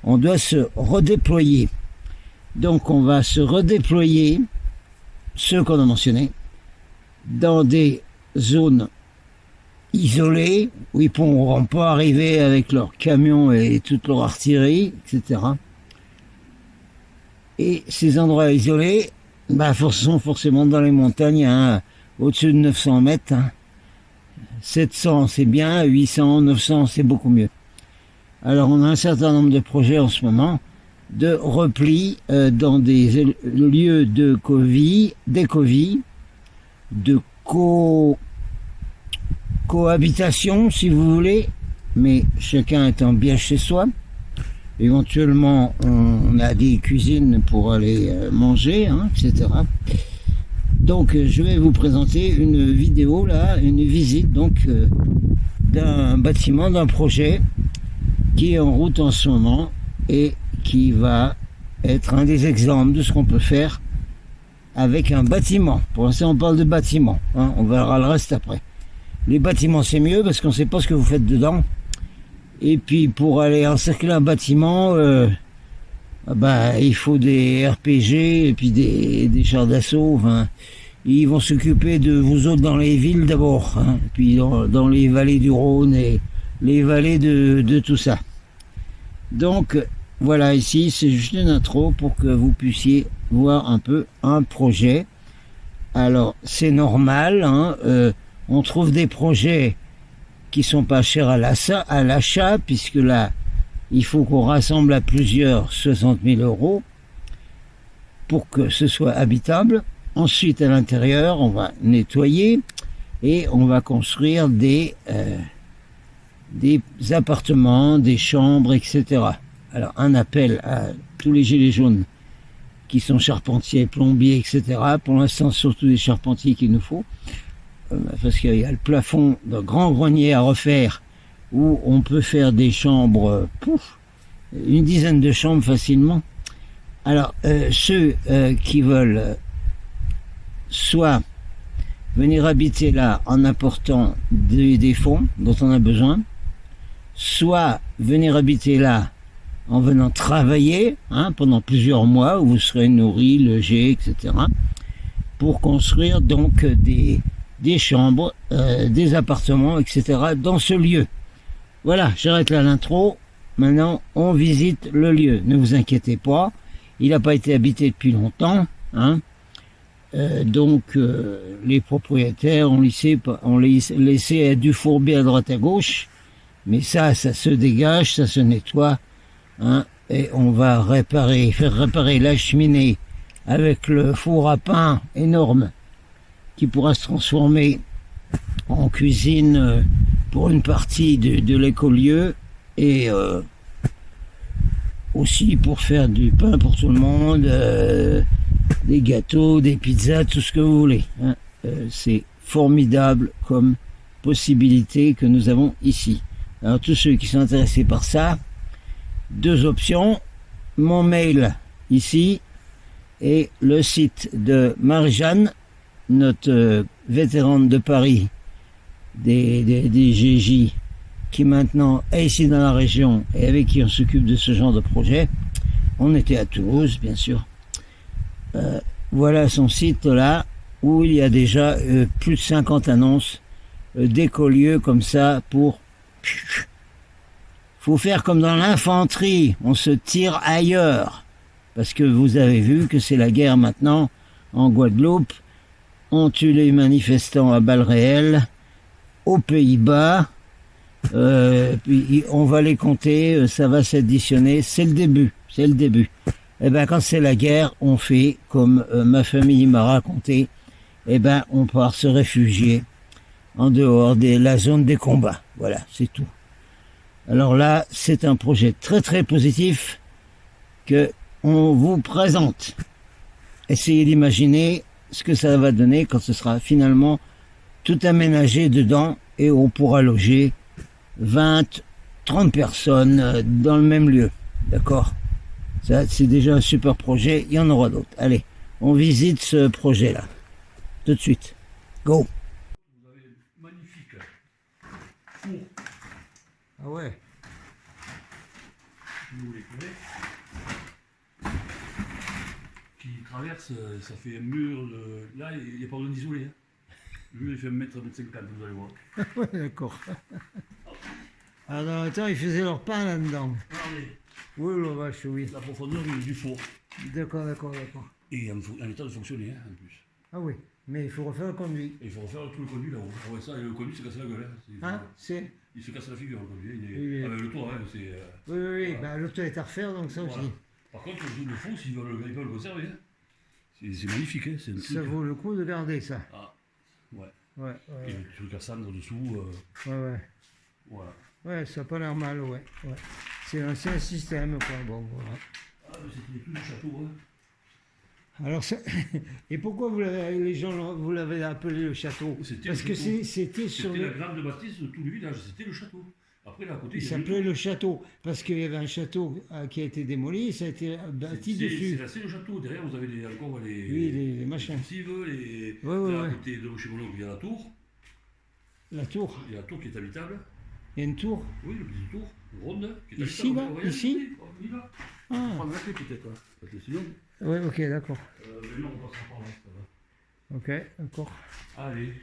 on doit se redéployer. Donc on va se redéployer, ceux qu'on a mentionnés, dans des zones isolées, où ils ne pourront pas arriver avec leurs camions et toute leur artillerie, etc. Et ces endroits isolés sont forcément dans les montagnes, hein, au-dessus de 900 mètres. Hein. 700 c'est bien, 800, 900 c'est beaucoup mieux. Alors on a un certain nombre de projets en ce moment de repli dans des lieux de d'écovie, de cohabitation si vous voulez, mais chacun étant bien chez soi. Éventuellement on a des cuisines pour aller manger, hein, etc. Donc je vais vous présenter une vidéo là, une visite donc d'un bâtiment, d'un projet qui est en route en ce moment et qui va être un des exemples de ce qu'on peut faire avec un bâtiment. Pour l'instant on parle de bâtiment, hein, on verra le reste après. Les bâtiments c'est mieux parce qu'on ne sait pas ce que vous faites dedans. Et puis pour aller encercler un bâtiment, il faut des RPG et puis des chars d'assaut. Enfin, ils vont s'occuper de vous autres dans les villes d'abord, hein, puis dans les vallées du Rhône et les vallées de tout ça. Donc voilà, ici c'est juste une intro pour que vous puissiez voir un peu un projet. Alors c'est normal, hein, on trouve des projets qui sont pas chers à l'achat, puisque là il faut qu'on rassemble à plusieurs 60 000 € pour que ce soit habitable. Ensuite à l'intérieur on va nettoyer et on va construire des appartements, des chambres, etc. Alors un appel à tous les gilets jaunes qui sont charpentiers, plombiers, etc. Pour l'instant surtout des charpentiers qu'il nous faut, parce qu'il y a le plafond d'un grand grenier à refaire où on peut faire des chambres, une dizaine de chambres facilement. Alors ceux qui veulent soit venir habiter là en apportant des fonds dont on a besoin, soit venir habiter là en venant travailler, hein, pendant plusieurs mois où vous serez nourris, logés, etc. pour construire donc des chambres, des appartements, etc. dans ce lieu. Voilà, j'arrête là l'intro. Maintenant, on visite le lieu. Ne vous inquiétez pas, il n'a pas été habité depuis longtemps, hein. Donc les propriétaires ont laissé du fourber à droite à gauche, mais ça se dégage, ça se nettoie, hein, et on va faire réparer la cheminée avec le four à pain énorme qui pourra se transformer en cuisine pour une partie de l'écolieu et aussi pour faire du pain pour tout le monde, des gâteaux, des pizzas, tout ce que vous voulez, hein. C'est formidable comme possibilité que nous avons ici. Alors tous ceux qui sont intéressés par ça, deux options, mon mail ici et le site de Marie-Jeanne, notre vétérane de Paris des GJ, qui maintenant est ici dans la région et avec qui on s'occupe de ce genre de projet. On était à Toulouse, bien sûr. Voilà son site là, où il y a déjà plus de 50 annonces d'écolieux comme ça pour... Faut faire comme dans l'infanterie, on se tire ailleurs. Parce que vous avez vu que c'est la guerre maintenant en Guadeloupe. On tue les manifestants à balles réelles, aux Pays-Bas, puis on va les compter, ça va s'additionner, c'est le début. Et ben quand c'est la guerre, on fait comme ma famille m'a raconté, et ben on part se réfugier en dehors de la zone des combats. Voilà, c'est tout. Alors là, c'est un projet très très positif que on vous présente. Essayez d'imaginer ce que ça va donner quand ce sera finalement tout aménagé dedans et on pourra loger 20, 30 personnes dans le même lieu. D'accord ? Ça, c'est déjà un super projet, il y en aura d'autres. Allez, on visite ce projet-là. Tout de suite. Go ! Vous avez magnifique four. Ah ouais. Si vous voulez connaître. traverse, ça fait un mur. Là, il n'y a pas besoin d'isoler. Hein. Le mur, il fait 1 m 50, vous allez voir. Ouais, d'accord. Alors, dans le temps, ils faisaient leur pain là-dedans. Regardez, Oui, la vache, oui. la profondeur du four. D'accord, d'accord, d'accord. Et en état de fonctionner, hein, en plus. Ah oui, mais il faut refaire le conduit. Et il faut refaire tout le conduit là-haut. Ouais, ça, et le conduit se casse la gueule. Hein. Hein, c'est... Il se casse la figure, le conduit. Oui, oui. Avec le toit, hein, c'est. Oui, oui, oui. Voilà. Bah, le toit est à refaire, donc ça Voilà. aussi. Par contre, le fond, ils peuvent le conserver. Hein. C'est magnifique, hein. C'est un Ça truc. vaut le coup de garder ça. Ah, ouais. Ouais, Et ouais, le truc à cendre dessous. ouais, ouais. Voilà. Ouais, ça n'a pas l'air mal, ouais. Ouais. C'est un système, quoi. Bon, voilà. Ah, mais c'était tout le château, hein. Alors, et pourquoi les gens vous l'avez appelé le château? C'était Parce le que château. c'était sur C'était la le... grande bâtisse de tout le village, c'était le château. Après, là, à côté, Il il y avait s'appelait le château, parce qu'il y avait un château qui a été démoli, et ça a été bâti C'est dessus. resté le château. Derrière, vous avez encore les. Oui, les machins. Les Ouais, ouais, là, ouais. à côté de chez mon oncle, il y a la tour. La tour. Il y a la tour qui est habitable. Il y a une tour. Oui, le petit tour, ronde. Qui est Ici, habitable. là Voyez, Ici oui, on y va. Ah, On prend la clé peut-être. Là. Parce que sinon, oui, ok, d'accord. mais non, on passera par là. Ça va. Ok, d'accord. Allez.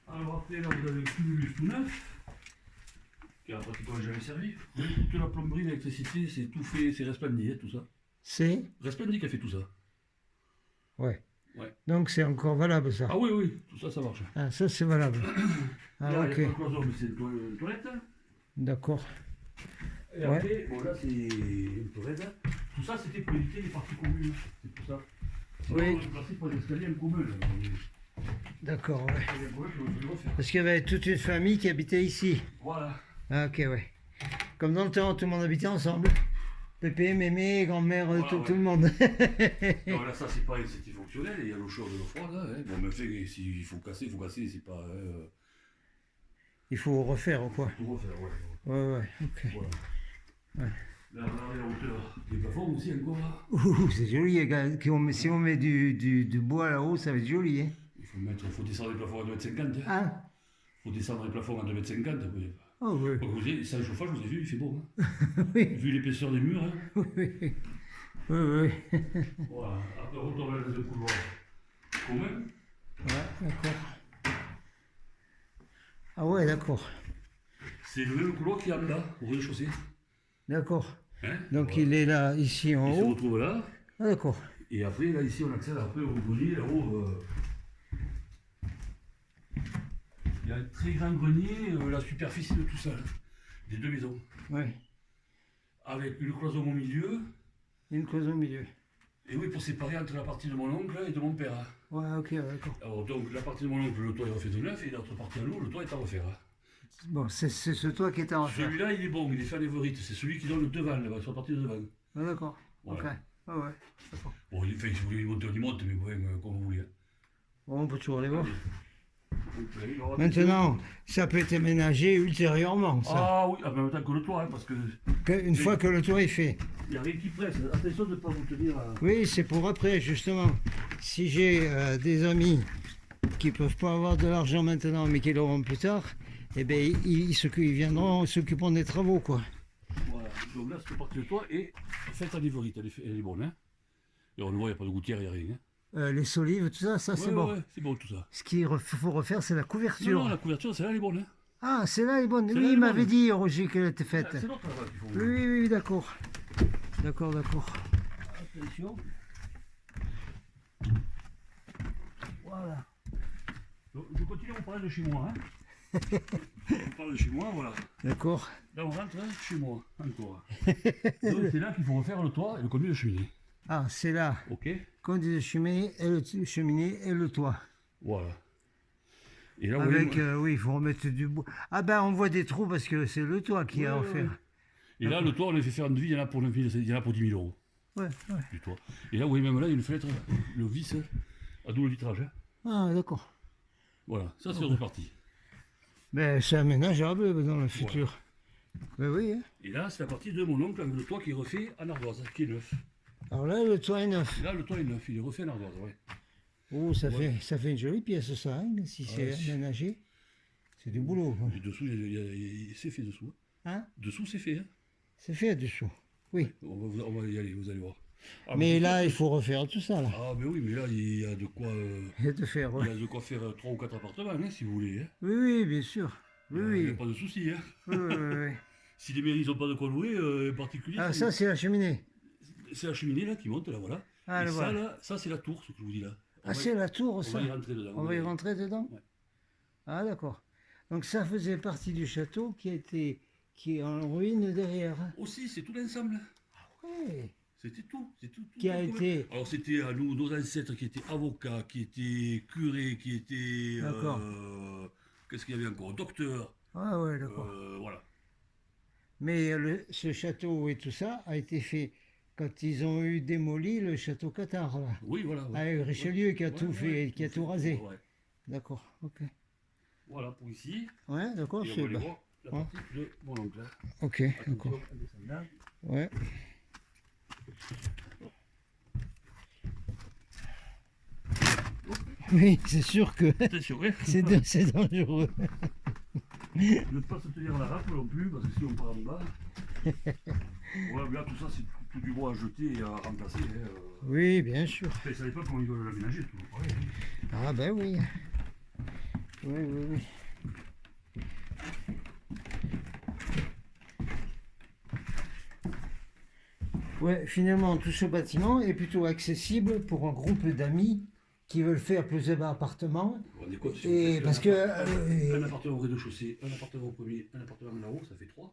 Alors après, là, vous avez le cumulus tout neuf, qui a pratiquement jamais servi. Toute la plomberie, l'électricité, c'est tout fait, c'est Resplendi, hein, tout ça. C'est... Resplendi qui a fait tout ça. Ouais. Ouais. Donc c'est encore valable, ça. Ah oui, oui, tout ça, ça marche. Ah, ça, c'est valable. Ah, Là, ok. il y a pas de cloison, mais c'est une toilette. Hein. D'accord. Et après, bon, là, c'est une toilette. Hein. Tout ça, c'était pour éviter les parties communes. C'est tout ça. Sinon, Oui. on est placé pour les escaliers en commun. Là. D'accord, ouais. Les escaliers en commun, je vais le refaire. Parce qu'il y avait toute une famille qui habitait ici. Voilà. Ah, ok, ouais. Comme dans le temps, tout le monde habitait ensemble. Pépé, mémé, grand-mère, Voilà, tout ouais. le monde. Non, là, ça, c'est pas c'était fonctionnel. Il y a l'eau chaude et l'eau froide. Hein. Bon, mais fait, s'il faut casser, c'est pas. Il faut refaire, ou quoi? Tout refaire, ouais. Ouais, ouais, ok. Voilà. Ouais. Là, regardez la hauteur des plafonds aussi, encore là. Ouh, c'est joli, les gars. Si on met du bois là-haut, ça va être joli, hein. Faut descendre les plafonds à 2,50 m. Hein. Ah, Faut descendre les plafonds à 2,50 m. Oui. oh oui. Donc, sans chauffage, vous avez vu, il fait bon. Hein. Oui, Vu l'épaisseur des murs. Hein. oui, oui. Oui, oui. Voilà. Après, on retourne dans le couloir commun. Ouais, d'accord. Ah ouais, d'accord. C'est le même couloir qu'il y a là, au rez-de-chaussée. D'accord. Hein. Donc Voilà. il est là, ici en Il se haut. retrouve là. Ah d'accord. Et après, là, ici, on accède après au grenier, là-haut. Il y a un très grand grenier, la superficie de tout ça, là, des deux maisons. Ouais. Avec une cloison au milieu. Il y a une cause au milieu. Et oui, pour séparer entre la partie de mon oncle et de mon père. Hein. Ouais, ok, ouais, d'accord. Alors, donc, la partie de mon oncle, le toit est refait de neuf, et l'autre partie à nous, le toit est à refaire. Hein. Bon, c'est ce toit qui est à refaire. Celui-là, il est bon, il est fait à l'évorite. C'est celui qui donne le devant, là-bas, sur la partie de devant. Ah d'accord. Voilà. Ok. Ah ouais, d'accord. Bon, si vous voulez, il monte, on y monte, mais bon, comme vous voulez. Hein. Bon, on peut toujours les voir. Donc, là, il aura- Maintenant, ça peut être aménagé ultérieurement, ça. Ah oui, en même temps que le toit, hein, parce que Une fois que le toit est fait. il n'y a rien qui presse. Attention de ne pas vous tenir à... Oui, c'est pour après, justement. Si j'ai des amis qui peuvent pas avoir de l'argent maintenant, mais qui l'auront plus tard, eh bien, ils viendront s'occuper des travaux, quoi. Voilà, donc là, cette partie de toit est faite en ivorite, elle est bonne. Hein. Et on le voit, il n'y a pas de gouttière, il n'y a rien. Hein. Les solives, tout ça, c'est Ouais, bon. ouais, c'est bon tout ça. Ce qu'il faut refaire, c'est la couverture. Non, non, la couverture, celle-là, elle est bonne. Hein. Ah, celle-là est bonne. Celle-là, Oui, elle est il m'avait bonne. dit, Roger, qu'elle était faite. C'est l'autre là qu'il faut. Oui, oui, oui, d'accord. D'accord, d'accord. Attention. Voilà. Donc, je continue à vous parler de chez moi. Hein. On parle de chez moi, voilà. D'accord. Là, on rentre hein, chez moi, encore. Donc, c'est là qu'il faut refaire le toit et le conduit de cheminée. Ah, c'est là. Ok. Conduit de cheminée et le toit. Voilà. Et là, Avec, vous voyez, oui, il faut remettre du bois. Ah ben, on voit des trous parce que c'est le toit qui Ouais, a à ouais, refaire. ouais. Et là, le toit, on a fait faire une devis, il y en a pour 10 000 euros Ouais, ouais. du toit. Et là, vous voyez, même là, il y a une fenêtre, le vis à double vitrage. Hein. Ah, d'accord. Voilà, ça c'est reparti. Mais c'est aménageable dans le futur. Ben oui. Hein. Et là, c'est la partie de mon oncle avec le toit qui est refait en ardoise, qui est neuf. Alors là, le toit est neuf. Et là, le toit est neuf, il est refait en ardoise, ouais. Oh, ça fait une jolie pièce, ça, hein, si c'est aménagé. C'est du boulot. Quoi. Et dessous, c'est fait dessous. Hein? Dessous, c'est fait. Hein. C'est fait dessous. Oui. On va y aller, vous allez voir. Ah, Mais c'est là, top. il faut refaire tout ça, là. Ah, mais oui, mais là, il y a de quoi, Et de faire, il ouais. y a de quoi faire 3 ou 4 appartements, hein, si vous voulez. Hein. Oui, oui, bien sûr. Oui, Il y a oui. pas de souci. Hein. Oui, oui, oui, oui. Si les mairies n'ont pas de quoi louer, en particulier, Ah, ça, c'est la cheminée. c'est la cheminée là qui monte, là, voilà. Ah, Et le ça, voilà. là, ça, c'est la tour, ce que je vous dis là. Ah, c'est la tour, On ça. va y rentrer dedans. On va y rentrer dedans? Ouais. Ah, d'accord. Donc, ça faisait partie du château qui est en ruine derrière. Hein. Aussi, c'est tout l'ensemble. Oui. C'était tout. C'est tout. Qui a été. Alors, c'était à nous, nos ancêtres qui étaient avocats, qui étaient curés, qui étaient. D'accord. Qu'est-ce qu'il y avait encore? Docteurs. Ah, ouais, d'accord. Voilà. Mais ce château et tout ça a été fait quand ils ont eu démoli le château Cathare, là. Oui, voilà. Ouais. Avec Richelieu qui a Ouais, tout ouais, fait, qui a tout rasé. Ouais. D'accord, ok. Voilà pour ici. Ouais, d'accord, Et on c'est va aller bah, voir la ouais. partie de mon oncle. Ok, d'accord. Attention, on descend là. Ouais. Oui, c'est sûr que Attention, hein. c'est dangereux. Ne pas se tenir à la rafle non plus, parce que si on part en bas. Ouais, là, tout ça, c'est tout du bois à jeter et à remplacer. Hein. Oui, bien sûr. Enfin, ça dépend comment ils veulent l'aménager, tout pareil. Hein. Ah ben oui. Oui, oui, oui. Ouais, finalement, tout ce bâtiment est plutôt accessible pour un groupe d'amis qui veulent faire plusieurs appartements. Vous vous rendez compte, si Et vous faites parce que un appartement au rez-de-chaussée, un appartement au premier, un appartement là-haut, ça fait 3.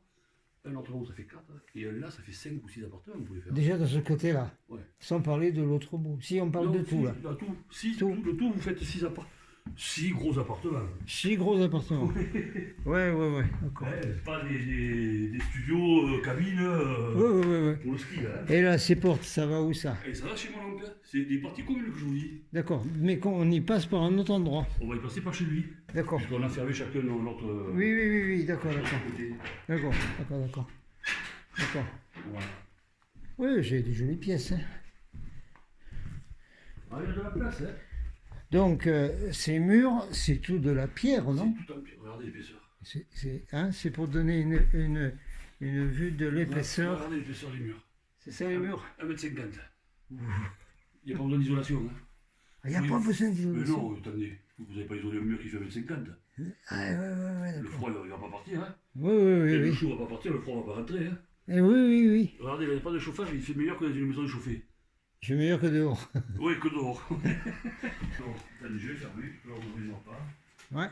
Un autre là-haut, ça fait 4. Et là, ça fait 5 ou 6 appartements, vous pouvez faire. déjà de ce côté-là, Ouais. sans parler de l'autre bout. Si on parle Non, de si, tout là, là, tout. Si, Tout. le tout, vous faites 6 appartements. 6 gros appartements. 6 gros appartements. Ouais, ouais, ouais, d'accord. Ouais, pas des studios, cabines Ouais, ouais, ouais, ouais. pour le ski. Hein. Et là, ces portes, ça va où ça? Et ça va chez mon oncle. C'est des parties communes que je vous dis. D'accord, mais quand on y passe par un autre endroit. On va y passer par chez lui. D'accord. Puisqu'on a fermé chacun notre. Oui, oui, oui, oui, d'accord, d'accord. côté. D'accord, d'accord, d'accord. D'accord. Voilà. Oui, j'ai des jolies pièces. Hein. Ah, il y a de la place, hein. Donc, ces murs, c'est tout de la pierre, non? C'est tout en pierre. Regardez l'épaisseur. C'est pour donner une vue de l'épaisseur. Regardez l'épaisseur des murs. C'est ça les murs? 1,50 m. Il n'y a pas besoin d'isolation. Hein. Il n'y a pas besoin Mais d'isolation. non, attendez. Vous n'avez pas isolé un mur qui fait 1,50 m. Ah, ouais, ouais, ouais, Le d'accord. froid, il ne va pas partir. Hein. Oui, oui, Et oui, le oui. chaud ne va pas partir, le froid ne va pas rentrer. Hein. Eh oui, oui, oui. Regardez, il n'y a pas de chauffage, il fait meilleur que dans une maison chauffée. Je suis meilleur que dehors. Oui, que dehors. Donc, attendez, je vais fermer, là on ne les pas. Ouais.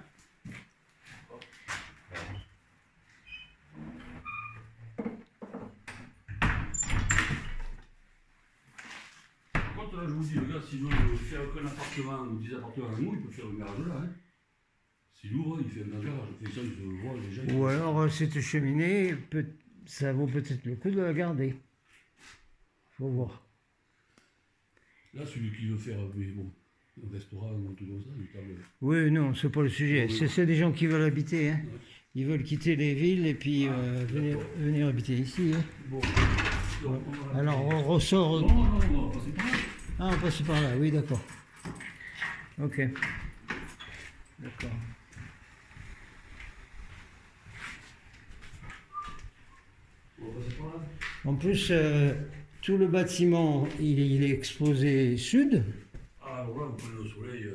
Par contre, là, je vous dis, le gars, s'il veut faire qu'un appartement ou 10 appartements à nous, il peut faire un garage là. Hein. S'il ouvre, il fait un garage. Il fait ça, il se voit déjà. Ou alors, cette cheminée, ça vaut peut-être le coup de la garder. Faut voir. Là, celui qui veut faire, mais bon, un restaurant ou tout ça, il table. Oui, non, c'est pas le sujet. Oui. C'est des gens qui veulent habiter. Hein. Ouais. Ils veulent quitter les villes et puis venir habiter ici. Hein. Bon, donc, on va- Alors, on ressort. Non, non, non, on va passer par là. Ah, on passe par là, oui, d'accord. Ok. D'accord. On va passer par là. En plus, tout le bâtiment, il est exposé sud. Ah, alors là, vous prenez le soleil,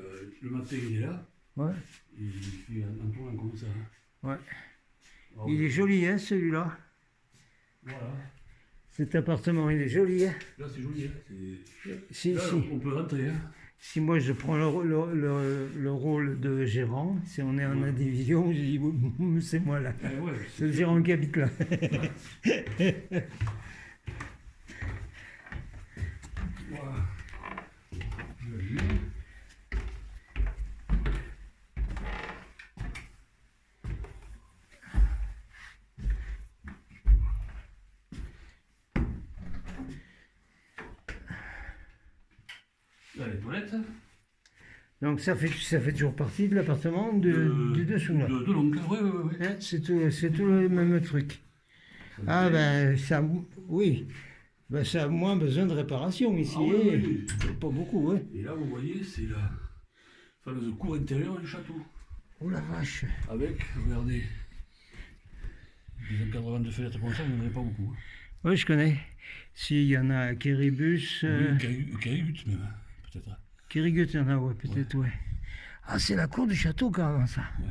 le matin, il est là. Ouais. Il fait un tour comme ça. Hein. Ouais. Alors, Il est joli, hein, celui-là. Voilà. Cet appartement, il est joli, hein. Là, c'est joli. Hein. Si, Là, si. on peut rentrer. Hein. Si moi je prends le rôle de gérant, si on est en indivision, je dis c'est moi là. Eh ouais, C'est le gérant qui habite là. Voilà. Là, les toilettes. Donc ça fait toujours partie de l'appartement du dessous là. De l'oncle, oui, oui, oui. Hein, c'est tout le même truc. Ah ben ça, oui. Ben, ça a moins besoin de réparation ici. Ah oui, hein. oui. Pas beaucoup, hein. Et là, vous voyez, c'est la fameuse cour intérieure du château. Oh la vache. Avec, regardez, des encadrements de fenêtres comme ça, vous n'en avez pas beaucoup. Hein. Oui, je connais. Si, il y en a à Kéribus. Oui, Caribut même, peut-être. Kérigut, il y en a, ouais, peut-être, ouais. Ah, c'est la cour du château, carrément, ça. Ouais.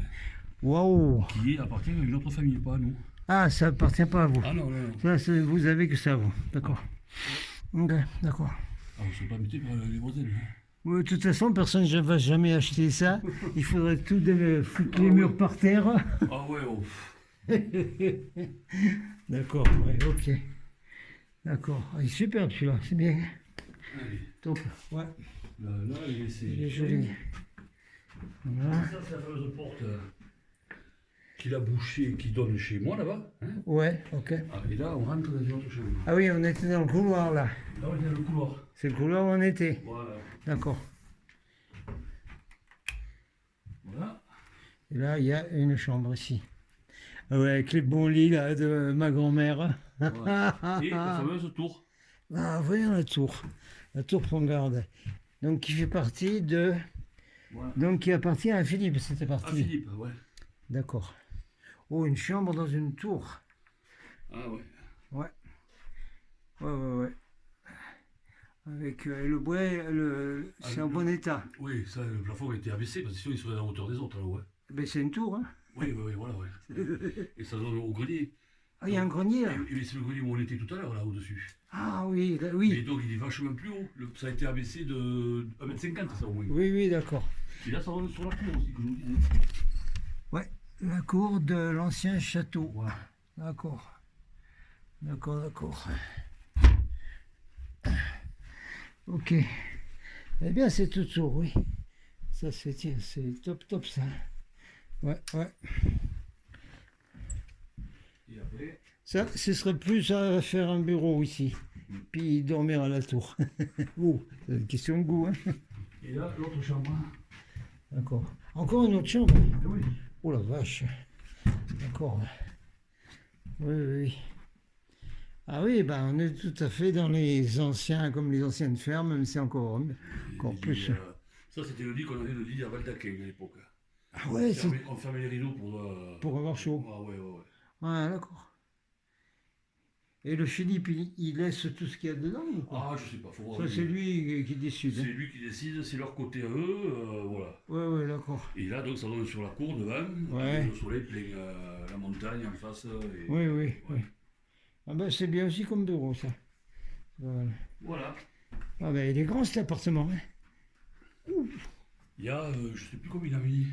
Waouh! Qui appartient à une autre famille, pas à nous. Ah, ça appartient pas à vous. Ah non, non, non. Ça, vous avez que ça, vous. D'accord. Ok, d'accord. Ah, on ne sont pas embêtés par les voisins. Hein. Ouais, de toute façon, personne ne va jamais acheter ça. Il faudrait tout foutre les murs par terre. Ah ouais, oh. D'accord, ouais, ok. D'accord. Ah, il est superbe celui-là, c'est bien. Allez. Top, ouais. Là, Il est joli. Voilà. Ça, c'est la fameuse porte qu'il a bouchée et qui donne chez moi là-bas. Hein. Ouais, ok. Ah, et là, on rentre dans une autre chambre. Ah oui, on était dans le couloir là. Là, on est dans le couloir. C'est le couloir où on était. Voilà. D'accord. Voilà. Et là, il y a une chambre ici. Ah ouais, avec les bons lits là de ma grand-mère. Voilà. Et la fameuse tour. Ah, voyons la tour Pongarde. Donc qui fait partie de, Voilà. donc qui appartient à Philippe, c'était Ah, parti. Philippe, ouais. D'accord. Oh, une chambre dans une tour. Ah ouais. Ouais. Ouais. Avec le bois, c'est en bon état. Oui, ça, le plafond a été abaissé parce que sinon il serait à la hauteur des autres. Là, ouais. Ben, c'est une tour, hein. Oui, voilà, ouais. Et ça donne au grenier. Ah, il y a un grenier là. Et c'est le grenier où on était tout à l'heure, là, au-dessus. Ah oui, Et oui. donc il est vachement plus haut. Ça a été abaissé de 1,50 m, ça au moins. Oui, d'accord. Et là, ça donne sur la cour aussi, que je vous disais. Ouais, la cour de l'ancien château. Voilà. D'accord. Ok. Eh bien, c'est tout tour, oui. Ça, c'est top, ça. Ouais. Et après, Ça, ce serait plus à faire un bureau ici. Puis dormir à la tour. Oh, c'est une question de goût, hein. et là, l'autre chambre. D'accord. Encore une autre chambre. Eh oui. Oh la vache. D'accord. Oui. Ah oui, ben on est tout à fait dans les anciens, comme les anciennes fermes, mais c'est encore plus. Ça, c'était le lit qu'on avait, le lit à Valdaquin à l'époque. Ah ouais, On fermait les rideaux pour avoir chaud. Ah ouais. Ouais, d'accord. Et le Philippe, il laisse tout ce qu'il y a dedans ou quoi? Ah, je sais pas, faut voir. Ça, c'est lui qui décide. C'est lui qui décide, c'est leur côté à eux, voilà. Ouais, d'accord. Et là, donc, ça donne sur la cour devant, Ouais. et le soleil plein la montagne en face. Et... Oui. Ah ben, c'est bien aussi comme bureau, ça. Voilà. Ah ben, il est grand cet appartement. Hein. Il y a, je sais plus combien il a mis,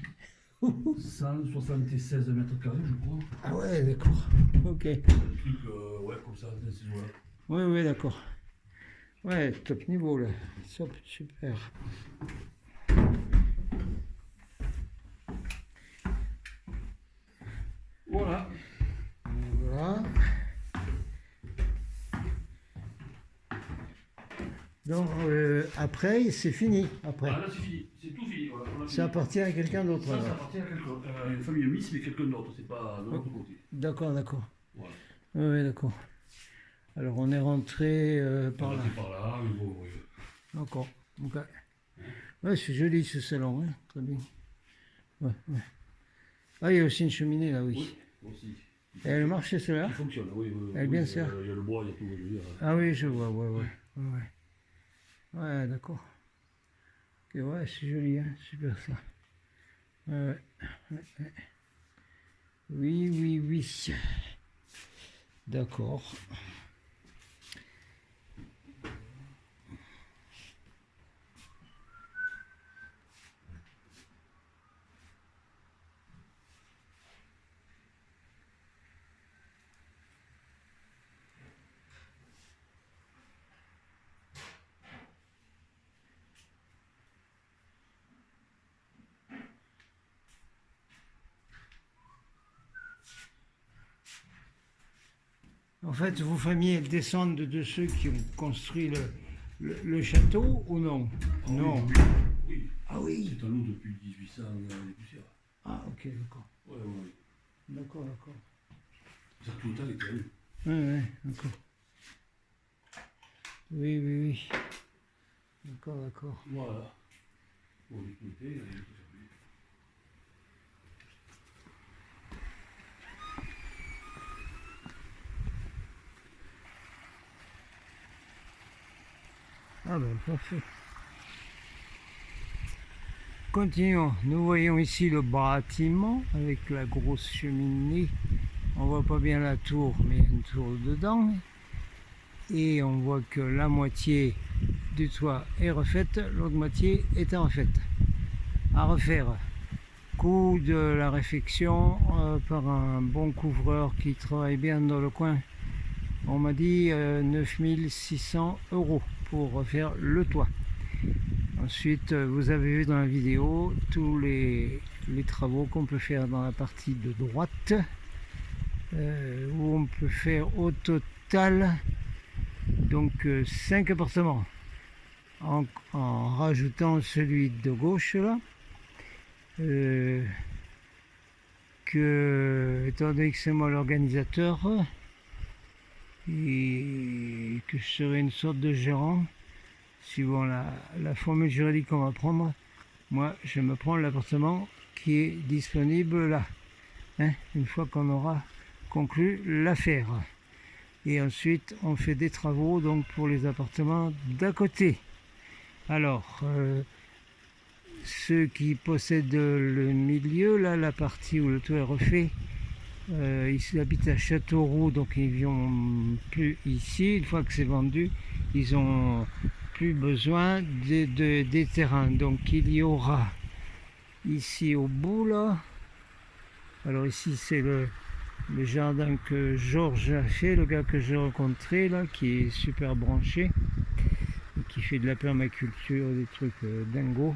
176 mètres carrés, je crois. Ah ouais, d'accord. Ok. Un truc, ouais, comme ça, dans ces eaux-là. Oui, d'accord. Ouais, top niveau là. Super. Voilà. Voilà. Donc après, c'est fini. Après. Ah là, c'est fini, c'est tout fini. Voilà, on a Ça fini. appartient à quelqu'un d'autre. Ça alors. appartient à quelqu'un, une famille Miss, mais quelqu'un d'autre, c'est pas de l'autre côté. D'accord. Voilà. Oui, d'accord. Alors on est rentré par On là. était par là, mais bon, oui. D'accord. Ok. Ouais, c'est joli ce salon, hein. Très bien. Ouais. Ah, il y a aussi une cheminée là, oui. Oui, aussi. Et elle marche celle-là? Il fonctionne, oui. Elle est bien sert. Il y a le bois, il y a tout, je veux dire. Ah oui, je vois, ouais. Ouais, d'accord. Ok, ouais, c'est joli, hein, super ça. Ouais. Oui. D'accord. En fait, vos familles elles descendent de ceux qui ont construit le château ou non? Non. Oui. Ah oui. C'est à nous depuis 1800 et poussières. Ah, ok, d'accord. Ouais. D'accord. Ça tout le temps était à nous. Ouais, d'accord. Oui. D'accord. Voilà. Bon, tout était, il y a tout fermé. Ah ben parfait. Continuons. Nous voyons ici le bâtiment avec la grosse cheminée. On voit pas bien la tour, mais il y a une tour dedans. Et on voit que la moitié du toit est refaite, l'autre moitié est à refaire. Coût de la réfection par un bon couvreur qui travaille bien dans le coin. On m'a dit 9600 € pour refaire le toit. Ensuite, vous avez vu dans la vidéo tous les travaux qu'on peut faire dans la partie de droite, où on peut faire au total donc 5 appartements en rajoutant celui de gauche là, que étant donné que c'est moi l'organisateur et que je serai une sorte de gérant, suivant la formule juridique qu'on va prendre, moi je me prends l'appartement qui est disponible là, hein, une fois qu'on aura conclu l'affaire. Et ensuite on fait des travaux donc pour les appartements d'à côté. Alors ceux qui possèdent le milieu, là la partie où le toit est refait, ils habitent à Châteauroux, donc ils ne viennent plus ici. Une fois que c'est vendu, ils ont plus besoin des terrains. Donc il y aura ici au bout là, alors ici c'est le jardin que Georges a fait, le gars que j'ai rencontré là, qui est super branché et qui fait de la permaculture, des trucs dingos.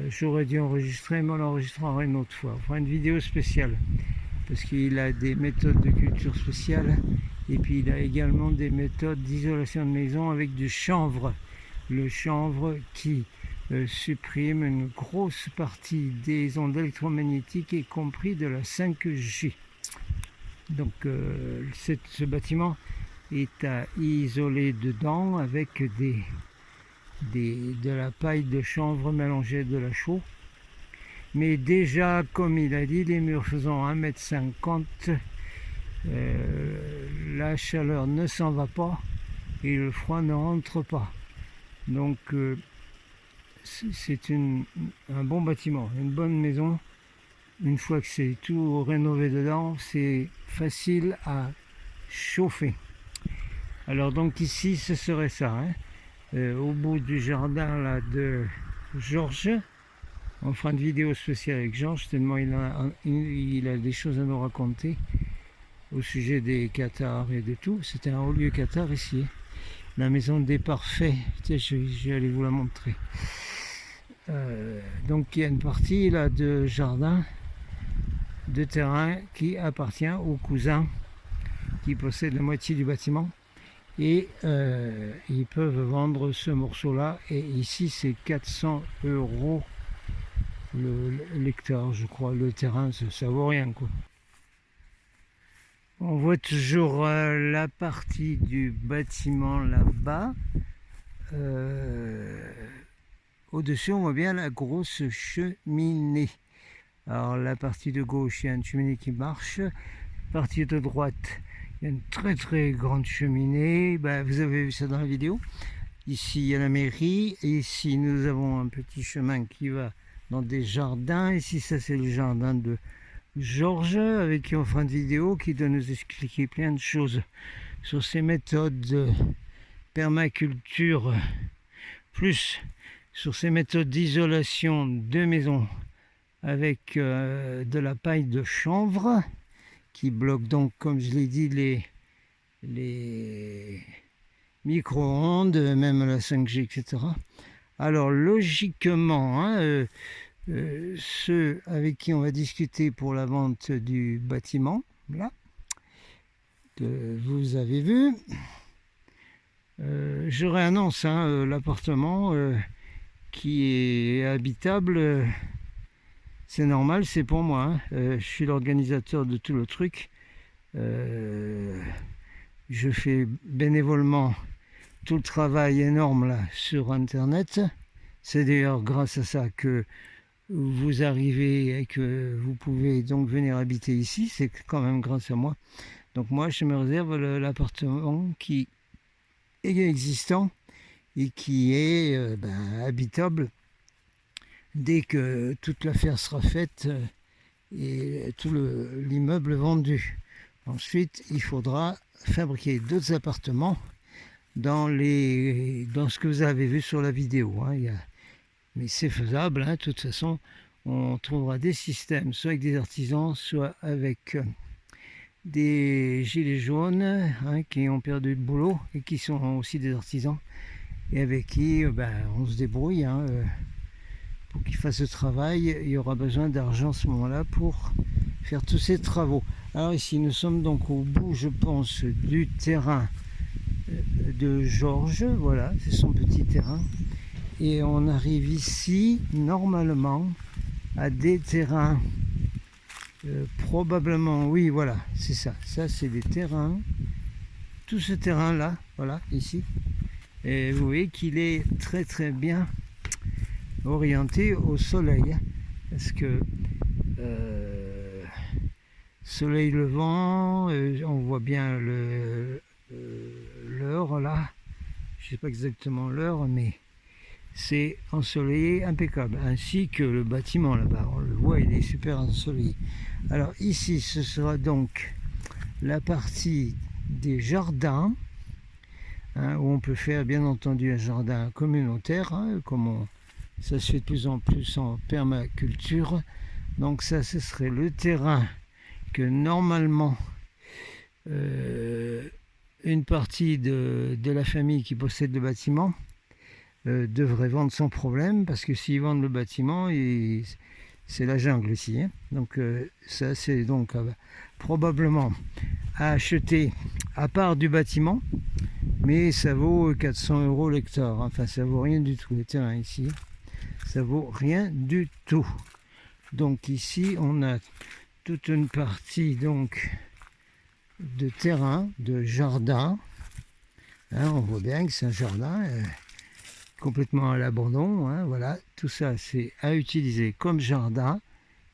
J'aurais dû enregistrer, mais on l'enregistrera une autre fois. On fera une vidéo spéciale parce qu'il a des méthodes de culture spéciales et puis il a également des méthodes d'isolation de maison avec du chanvre. Le chanvre qui supprime une grosse partie des ondes électromagnétiques, y compris de la 5G. Donc ce bâtiment est à isoler dedans avec de la paille de chanvre mélangée de la chaux. Mais déjà, comme il a dit, les murs faisant 1,50 m, la chaleur ne s'en va pas et le froid ne rentre pas. Donc c'est un bon bâtiment, une bonne maison. Une fois que c'est tout rénové dedans, c'est facile à chauffer. Alors donc ici, ce serait ça, hein. Au bout du jardin là de Georges, on fera une vidéo spéciale avec Georges, tellement il a des choses à nous raconter au sujet des cathares et de tout. C'était un haut lieu cathare ici, la maison des parfaits. Tiens, je vais aller vous la montrer. Donc il y a une partie là de jardin, de terrain qui appartient aux cousins qui possèdent la moitié du bâtiment. Et ils peuvent vendre ce morceau là, et ici c'est 400 € l'hectare, je crois. Le terrain, ça vaut rien quoi. On voit toujours la partie du bâtiment là-bas. Au-dessus on voit bien la grosse cheminée. Alors la partie de gauche, il y a une cheminée qui marche. La partie de droite, il y a une très très grande cheminée. Vous avez vu ça dans la vidéo. Ici il y a la mairie. Et ici nous avons un petit chemin qui va dans des jardins. Ici ça c'est le jardin de Georges, avec qui on fera une vidéo qui doit nous expliquer plein de choses sur ces méthodes de permaculture, plus sur ces méthodes d'isolation de maison avec de la paille de chanvre qui bloque donc, comme je l'ai dit, les micro-ondes, même la 5G, etc. Alors logiquement, hein, ceux avec qui on va discuter pour la vente du bâtiment, là, que vous avez vu, je réannonce l'appartement qui est habitable. C'est normal, c'est pour moi, hein. Je suis l'organisateur de tout le truc. Je fais bénévolement tout le travail énorme là sur internet. C'est d'ailleurs grâce à ça que vous arrivez et que vous pouvez donc venir habiter ici. C'est quand même grâce à moi. Donc moi je me réserve l'appartement qui est existant et qui est habitable dès que toute l'affaire sera faite et tout l'immeuble vendu. Ensuite, il faudra fabriquer d'autres appartements dans ce que vous avez vu sur la vidéo. Mais c'est faisable, de toute façon, on trouvera des systèmes, soit avec des artisans, soit avec des gilets jaunes qui ont perdu le boulot et qui sont aussi des artisans et avec qui on se débrouille pour qu'ils fassent le travail. Il y aura besoin d'argent à ce moment-là pour faire tous ces travaux. Alors ici nous sommes donc au bout, je pense, du terrain de Georges. Voilà, c'est son petit terrain et on arrive ici normalement à des terrains probablement, oui, voilà, c'est ça c'est des terrains, tout ce terrain là, voilà, ici, et vous voyez qu'il est très très bien orienté au soleil, parce que soleil levant, on voit bien l'heure là, je sais pas exactement l'heure, mais c'est ensoleillé, impeccable, ainsi que le bâtiment là-bas, on le voit, il est super ensoleillé. Alors ici, ce sera donc la partie des jardins, où on peut faire bien entendu un jardin communautaire, comme ça se fait de plus en plus en permaculture. Donc ça, ce serait le terrain que normalement une partie de la famille qui possède le bâtiment devrait vendre sans problème, parce que s'ils vendent le bâtiment, c'est la jungle ici. Donc ça, c'est donc probablement à acheter à part du bâtiment, mais ça vaut 400 € l'hectare. Enfin, ça vaut rien du tout, les terrains ici. Ça vaut rien du tout. Donc ici, on a toute une partie donc de terrain, de jardin. On voit bien que c'est un jardin complètement à l'abandon. Voilà, tout ça c'est à utiliser comme jardin.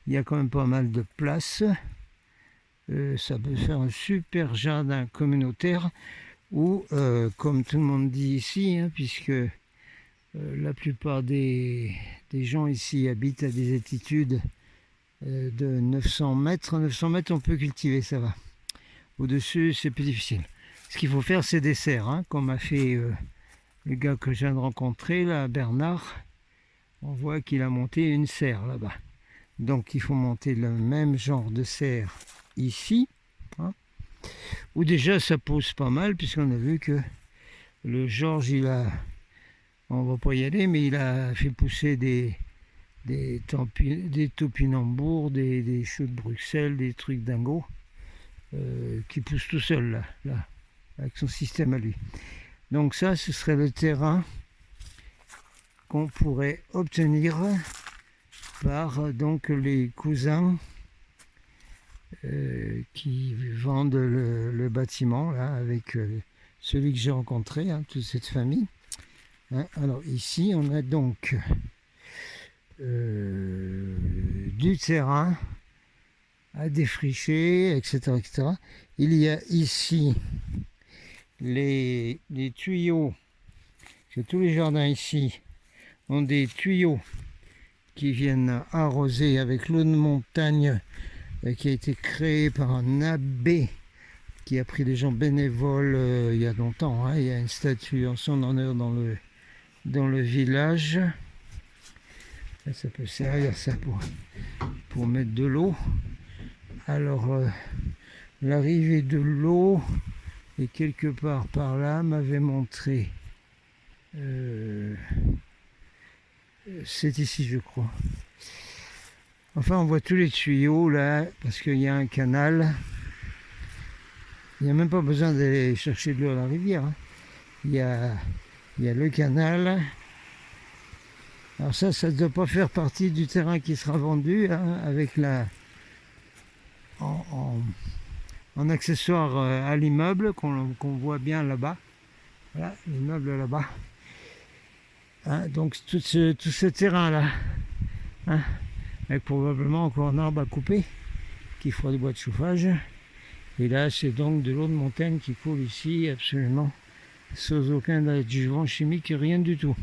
Il y a quand même pas mal de place. Ça peut faire un super jardin communautaire ou comme tout le monde dit ici, puisque la plupart des gens ici habitent à des altitudes de 900 mètres. 900 mètres on peut cultiver, ça va. Au-dessus c'est plus difficile. Ce qu'il faut faire, c'est des serres, comme a fait le gars que je viens de rencontrer là, Bernard. On voit qu'il a monté une serre là-bas. Donc il faut monter le même genre de serre ici, où déjà ça pose pas mal, puisqu'on a vu que le Georges, on va pas y aller, mais il a fait pousser des topinambours, des choux de Bruxelles, des trucs dingos qui poussent tout seul là, avec son système à lui. Donc ça, ce serait le terrain qu'on pourrait obtenir par donc les cousins qui vendent le bâtiment là, avec celui que j'ai rencontré, toute cette famille. Alors ici, on a donc du terrain à défricher, etc., etc. Il y a ici les tuyaux, que tous les jardins ici ont des tuyaux qui viennent arroser avec l'eau de montagne qui a été créée par un abbé qui a pris des gens bénévoles il y a longtemps. Il y a une statue en son honneur dans le village. Ça peut servir ça pour mettre de l'eau. Alors l'arrivée de l'eau et quelque part par là m'avait montré, c'est ici je crois. Enfin, on voit tous les tuyaux là, parce qu'il y a un canal. Il n'y a même pas besoin d'aller chercher de l'eau à la rivière. Il y a le canal. Alors ça ne doit pas faire partie du terrain qui sera vendu, avec en accessoire à l'immeuble qu'on voit bien là-bas. Voilà, l'immeuble là-bas. Donc tout ce terrain-là, avec probablement encore un arbre à couper, qui fera du bois de chauffage. Et là, c'est donc de l'eau de montagne qui coule ici, absolument sans aucun adjuvant chimique, rien du tout.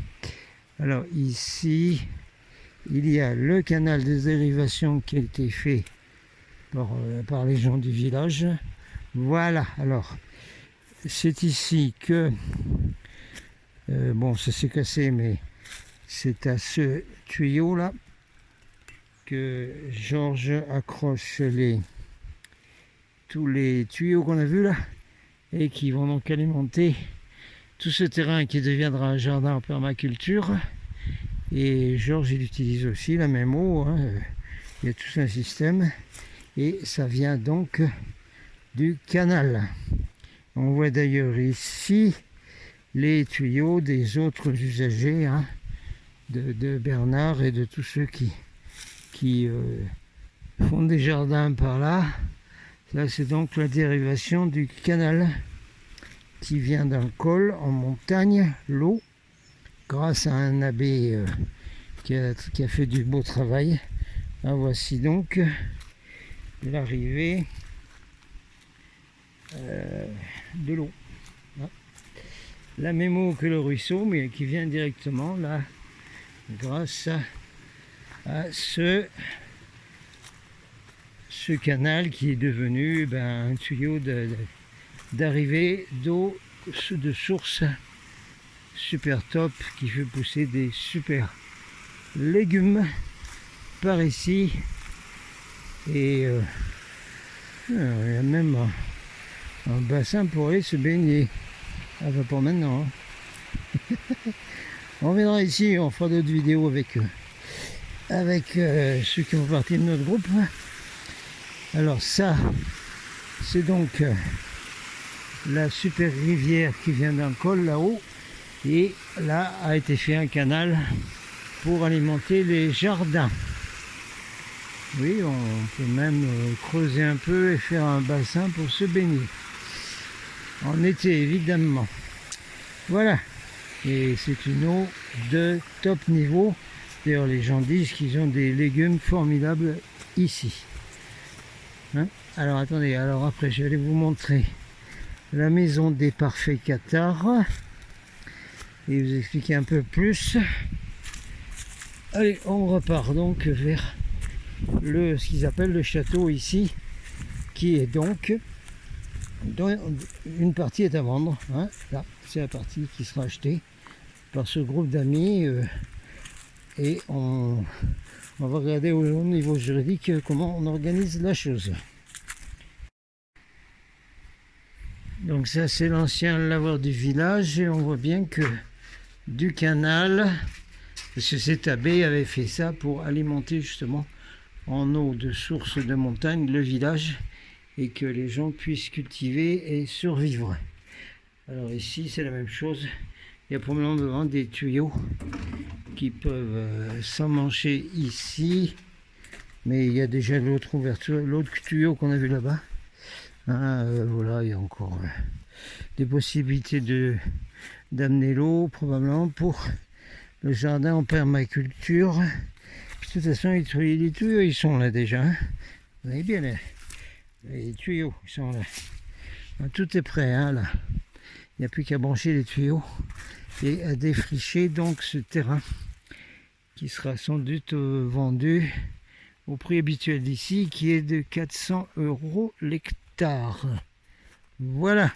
Alors ici, il y a le canal de dérivation qui a été fait par les gens du village. Voilà, alors c'est ici que, bon, ça s'est cassé, mais c'est à ce tuyau là que Georges accroche tous les tuyaux qu'on a vus là, et qui vont donc alimenter tout ce terrain qui deviendra un jardin en permaculture. Et Georges, il utilise aussi la même eau, hein. Il y a tout un système, et ça vient donc du canal. On voit d'ailleurs ici les tuyaux des autres usagers, hein, de Bernard et de tous ceux qui font des jardins par là. Là, c'est donc la dérivation du canal qui vient d'un col en montagne, l'eau, grâce à un abbé qui a fait du beau travail. Là, voici donc l'arrivée de l'eau. La même eau que le ruisseau, mais qui vient directement là, grâce à ce canal qui est devenu un tuyau d'arrivée d'eau de source super top, qui fait pousser des super légumes par ici. Et il y a même un bassin pour aller se baigner. Ah, bah, pas maintenant, hein. On viendra ici, on fera d'autres vidéos avec ceux qui font partie de notre groupe. Alors ça, c'est donc la super rivière qui vient d'un col là-haut, et là a été fait un canal pour alimenter les jardins. Oui, on peut même creuser un peu et faire un bassin pour se baigner. En été, évidemment. Voilà. Et c'est une eau de top niveau. D'ailleurs, les gens disent qu'ils ont des légumes formidables ici. Hein? Alors, attendez. Alors, après, je vais vous montrer la maison des parfaits cathares et vous expliquer un peu plus. Allez, on repart donc vers ce qu'ils appellent le château ici, qui est donc... une partie est à vendre, hein. Là c'est la partie qui sera achetée par ce groupe d'amis, et on va regarder au niveau juridique comment on organise la chose. Donc ça, c'est l'ancien lavoir du village, et on voit bien que du canal, parce que cet abbé avait fait ça pour alimenter justement en eau de source de montagne le village, et que les gens puissent cultiver et survivre. Alors ici, c'est la même chose. Il y a probablement des tuyaux qui peuvent s'emmancher ici, mais il y a déjà l'autre ouverture, l'autre tuyau qu'on a vu là-bas. Hein, voilà, il y a encore des possibilités d'amener l'eau, probablement pour le jardin en permaculture. Puis, de toute façon, les tuyaux, ils sont là déjà. Hein. Vous voyez bien les tuyaux, ils sont là. Tout est prêt, hein, là. Il n'y a plus qu'à brancher les tuyaux et à défricher donc ce terrain qui sera sans doute vendu au prix habituel d'ici, qui est de 400 € l'hectare. Voilà.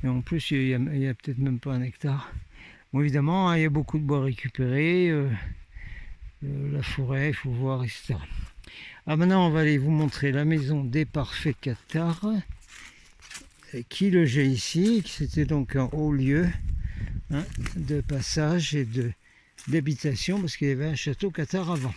Et en plus, il y a peut-être même pas un hectare. Bon, évidemment, hein, il y a beaucoup de bois récupéré, la forêt, il faut voir, etc. Ah, maintenant, on va aller vous montrer la maison des parfaits cathares qui logeait ici. C'était donc un haut lieu, hein, de passage et d'habitation, parce qu'il y avait un château cathare avant.